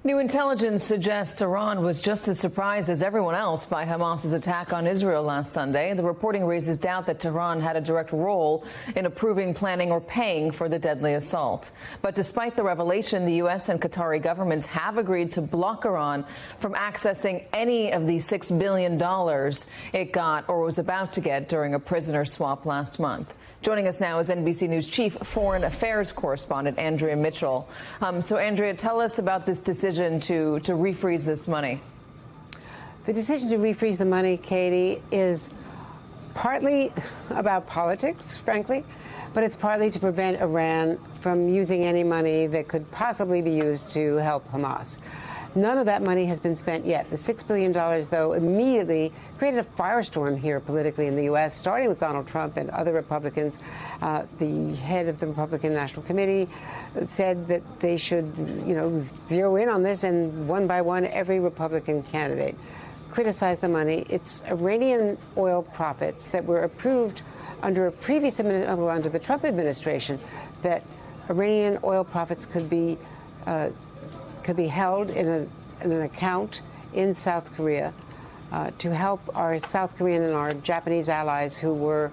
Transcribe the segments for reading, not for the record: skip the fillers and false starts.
New intelligence suggests Iran was just as surprised as everyone else by Hamas's attack on Israel last Sunday. The reporting raises doubt that Tehran had a direct role in approving, planning, or paying for the deadly assault. But despite the revelation, the U.S. and Qatari governments have agreed to block Iran from accessing any of the $6 billion it got or was about to get during a prisoner swap last month. Joining us now is NBC News Chief Foreign Affairs Correspondent Andrea Mitchell. So, Andrea, tell us about this decision to refreeze this money. The decision to refreeze the money, Katie, is partly about politics, frankly, but it's partly to prevent Iran from using any money that could possibly be used to help Hamas. None of that money has been spent yet. The $6 billion, though, immediately created a firestorm here politically in the U.S., starting with Donald Trump and other Republicans. The head of the Republican National Committee said that they should, zero in on this, and one by one, every Republican candidate criticized the money. It's Iranian oil profits that were approved under a previous under the Trump administration, that Iranian oil profits could be held in an account in South Korea to help our South Korean and our Japanese allies who were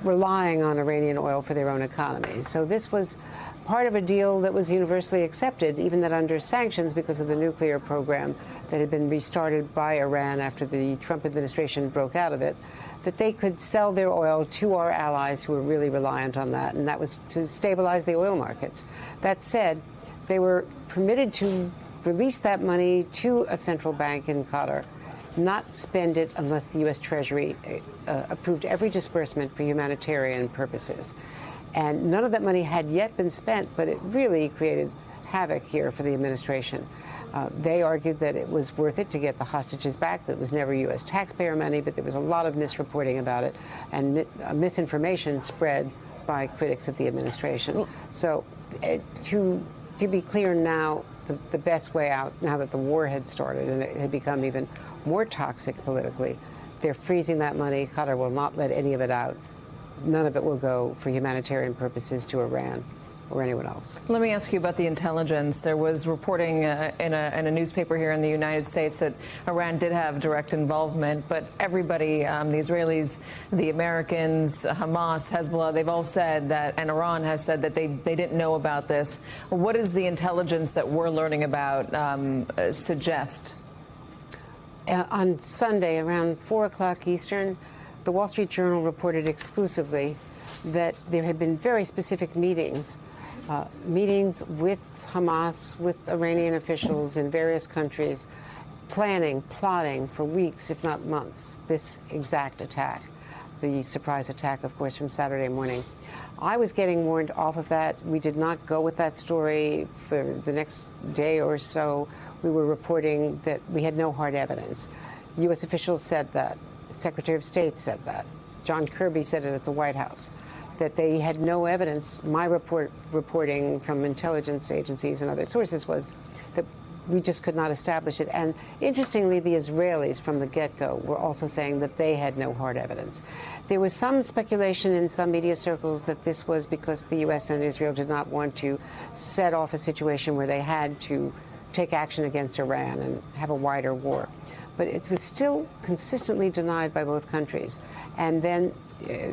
relying on Iranian oil for their own economies. So this was part of a deal that was universally accepted, even that under sanctions because of the nuclear program that had been restarted by Iran after the Trump administration broke out of it, that they could sell their oil to our allies who were really reliant on that, and that was to stabilize the oil markets. That said, they were permitted to release that money to a central bank in Qatar, not spend it unless the U.S. Treasury approved every disbursement for humanitarian purposes. And none of that money had yet been spent, but it really created havoc here for the administration. They argued that it was worth it to get the hostages back, that it was never U.S. taxpayer money, but there was a lot of misreporting about it and misinformation spread by critics of the administration. So to be clear now, the best way out, now that the war had started and it had become even more toxic politically, they're freezing that money. Qatar will not let any of it out. None of it will go for humanitarian purposes to Iran or anyone else. Let me ask you about the intelligence. There was reporting in a newspaper here in the United States that Iran did have direct involvement, but everybody, the Israelis, the Americans, Hamas, Hezbollah, they've all said that, and Iran has said that they didn't know about this. What does the intelligence that we're learning about suggest? On Sunday, around 4 o'clock Eastern, the Wall Street Journal reported exclusively that there had been very specific meetings with Hamas, with Iranian officials in various countries, plotting for weeks, if not months, this exact attack, the surprise attack, of course, from Saturday morning. I was getting warned off of that. We did not go with that story for the next day or so. We were reporting that we had no hard evidence. U.S. officials said that. The Secretary of State said that. John Kirby said it at the White House, that they had no evidence. My reporting from intelligence agencies and other sources was that we just could not establish it. And interestingly, the Israelis from the get-go were also saying that they had no hard evidence. There was some speculation in some media circles that this was because the U.S. and Israel did not want to set off a situation where they had to take action against Iran and have a wider war. But it was still consistently denied by both countries. And then the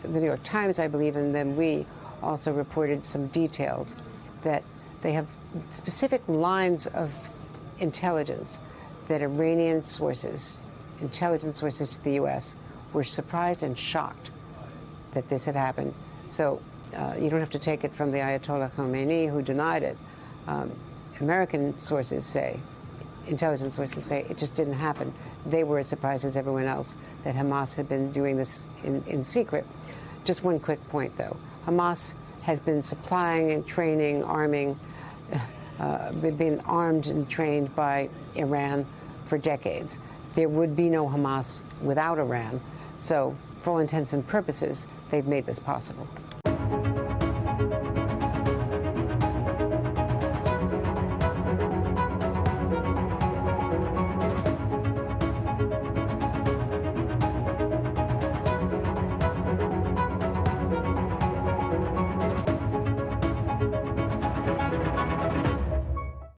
New York Times, I believe, and then we also reported some details that they have specific lines of intelligence that Iranian sources, intelligence sources to the U.S., were surprised and shocked that this had happened. So you don't have to take it from the Ayatollah Khomeini, who denied it. American sources say, intelligence sources say, it just didn't happen. They were as surprised as everyone else that Hamas had been doing this in secret. Just one quick point, though. Hamas has been supplying and training, arming, been armed and trained by Iran for decades. There would be no Hamas without Iran. So, for all intents and purposes, they've made this possible.